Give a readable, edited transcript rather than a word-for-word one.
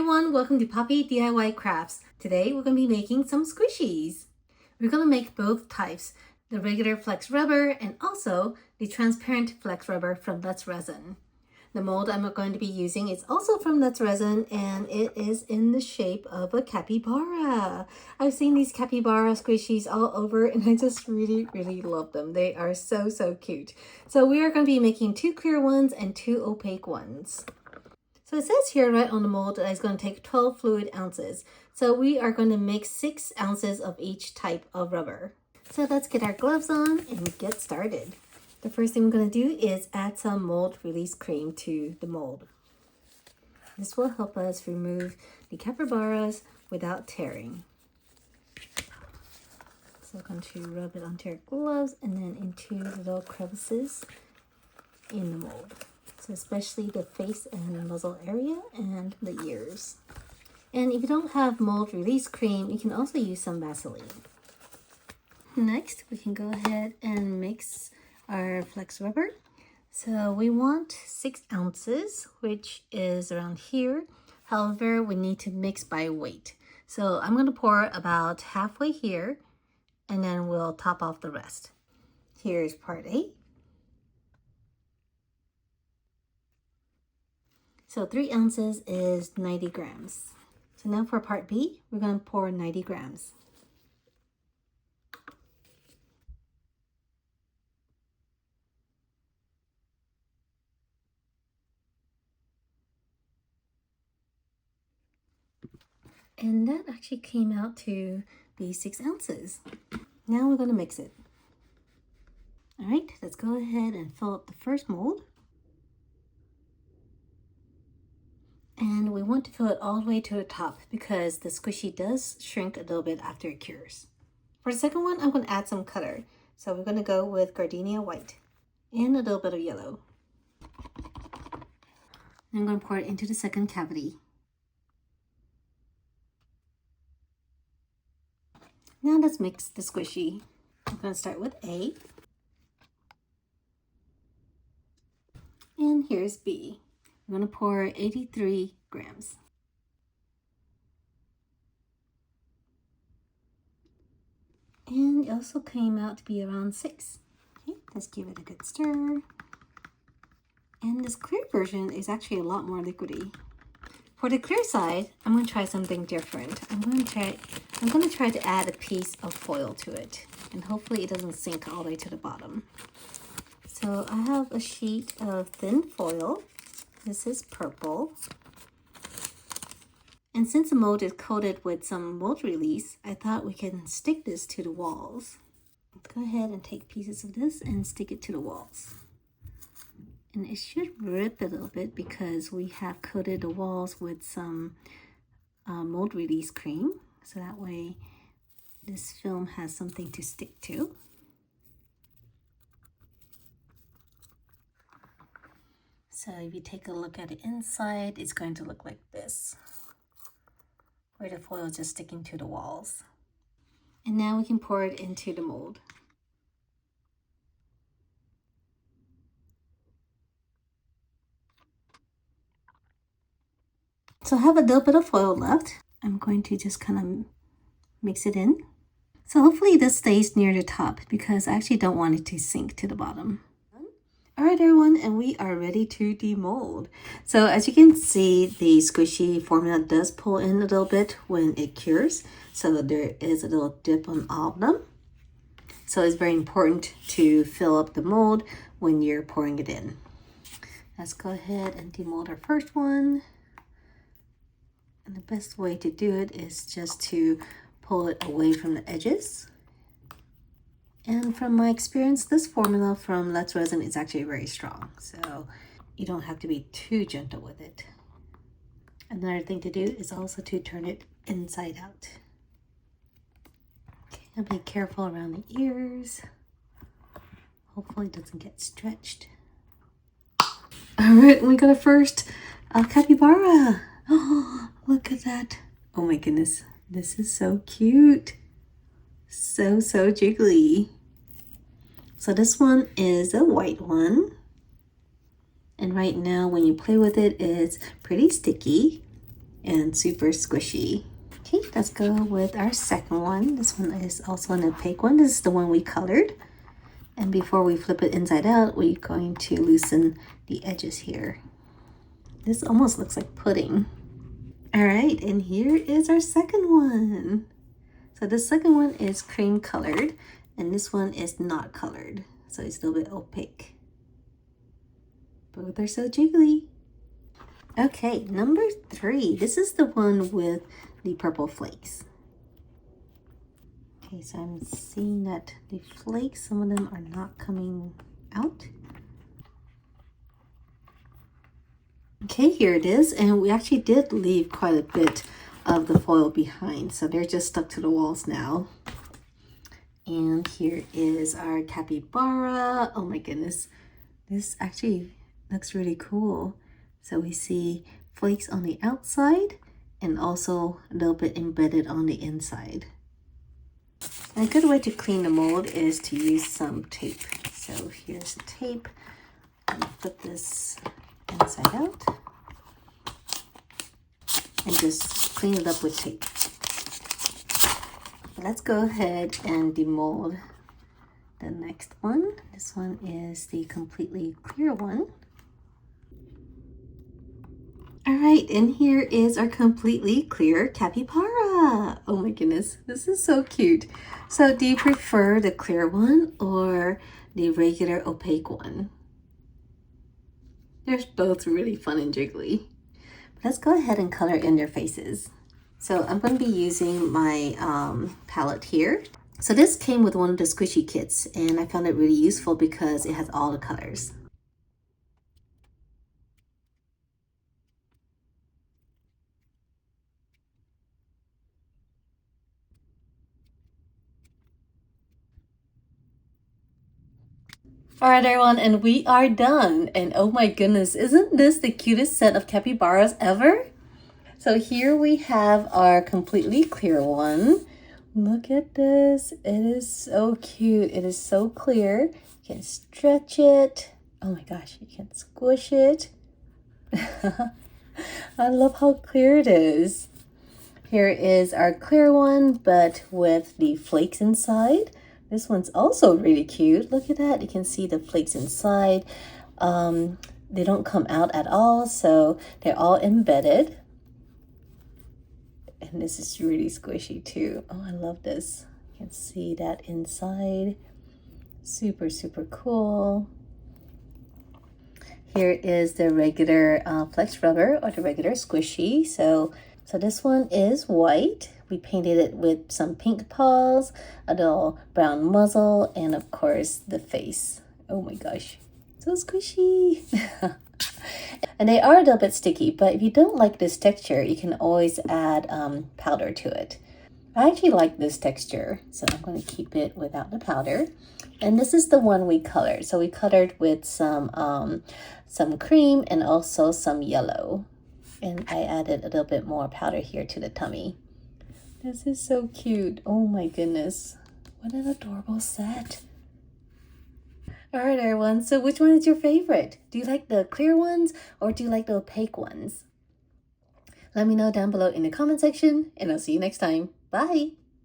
everyone, welcome to Poppy DIY Crafts. Today we're going to be making some squishies. We're going to make both types, the regular flex rubber and also the transparent flex rubber from Let's Resin. The mold I'm going to be using is also from Let's Resin and it is in the shape of a capybara. I've seen these capybara squishies all over and I just really love them. They are so cute. So we are going to be making 2 clear ones and 2 opaque ones. So it says here right on the mold that it's going to take 12 fluid ounces. So we are going to mix 6 ounces of each type of rubber. So let's get our gloves on and get started. The first thing we're going to do is add some mold release cream to the mold. This will help us remove the capybaras without tearing. So I'm going to rub it onto your gloves and then into the little crevices in the mold. So especially the face and muzzle area and the ears. And if you don't have mold release cream, you can also use some Vaseline. Next, we can go ahead and mix our flex rubber. So we want 6 ounces, which is around here. However, we need to mix by weight. So I'm going to pour about halfway here and then we'll top off the rest. Here's part A. So 3 ounces is 90 grams. So now for part B, we're going to pour 90 grams. And that actually came out to be 6 ounces. Now we're going to mix it. All right, let's go ahead and fill up the first mold. And we want to fill it all the way to the top because the squishy does shrink a little bit after it cures. For the second one, I'm going to add some color. So we're going to go with gardenia white and a little bit of yellow. I'm going to pour it into the second cavity. Now let's mix the squishy. I'm going to start with A. And here's B. I'm going to pour 83 grams. And it also came out to be around 6. Okay, let's give it a good stir. And this clear version is actually a lot more liquidy. For the clear side, I'm going to try something different. I'm going to try to add a piece of foil to it. And hopefully it doesn't sink all the way to the bottom. So I have a sheet of thin foil. This is purple. And since the mold is coated with some mold release, I thought we can stick this to the walls. Let's go ahead and take pieces of this and stick it to the walls. And it should rip a little bit because we have coated the walls with some mold release cream. So that way this film has something to stick to. So if you take a look at the inside, it's going to look like this, where the foil is just sticking to the walls. And now we can pour it into the mold. So I have a little bit of foil left. I'm going to just kind of mix it in. So hopefully this stays near the top because I actually don't want it to sink to the bottom. All right, everyone, and we are ready to demold. So as you can see, the squishy formula does pull in a little bit when it cures. So there is a little dip on all of them. So it's very important to fill up the mold when you're pouring it in. Let's go ahead and demold our first one. And the best way to do it is just to pull it away from the edges. And from my experience, this formula from Let's Resin is actually very strong. So you don't have to be too gentle with it. Another thing to do is also to turn it inside out. Okay, and be careful around the ears. Hopefully it doesn't get stretched. All right, we got a first capybara. Oh, look at that. Oh my goodness, this is so cute. So jiggly. So this one is a white one. And right now when you play with it, it's pretty sticky. and super squishy. Okay, let's go with our second one. This one is also an opaque one. This is the one we colored. And before we flip it inside out, we're going to loosen the edges here. This almost looks like pudding. All right, and here is our second one. So the second one is cream colored, and this one is not colored. So it's a little bit opaque. Both are so jiggly. Okay, number 3. This is the one with the purple flakes. Okay, so I'm seeing that the flakes, some of them are not coming out. Okay, here it is, and we actually did leave quite a bit of the foil behind, so they're just stuck to the walls now. And here is our capybara. Oh my goodness, this actually looks really cool. So we see flakes on the outside and also a little bit embedded on the inside. And a good way to clean the mold is to use some tape. So here's the tape. I'm gonna put this inside out and just clean it up with tape. Let's go ahead and demold the next one. This one is the completely clear one. All right, and here is our completely clear capybara. Oh my goodness, this is so cute. So do you prefer the clear one or the regular opaque one? They're both really fun and jiggly. Let's go ahead and color in their faces. So I'm going to be using my palette here. So this came with one of the squishy kits, and I found it really useful because it has all the colors. All right, everyone, and we are done. And oh my goodness, isn't this the cutest set of capybaras ever? So here we have our completely clear one. Look at this. It is so cute. It is so clear. You can stretch it. Oh my gosh, you can squish it. I love how clear it is. Here is our clear one, but with the flakes inside. This one's also really cute. Look at that. You can see the flakes inside. They don't come out at all, so they're all embedded. And this is really squishy too. Oh, I love this. You can see that inside. Super, super cool. Here is the regular flex rubber, or the regular squishy. So this one is white. We painted it with some pink paws, a little brown muzzle, and of course the face. Oh my gosh, so squishy. And they are a little bit sticky, but if you don't like this texture, you can always add powder to it. I actually like this texture, so I'm going to keep it without the powder. And this is the one we colored. So we colored with some cream and also some yellow. And I added a little bit more powder here to the tummy. This is so cute. Oh my goodness. What an adorable set. All right, everyone. So which one is your favorite? Do you like the clear ones or do you like the opaque ones? Let me know down below in the comment section, and I'll see you next time. Bye.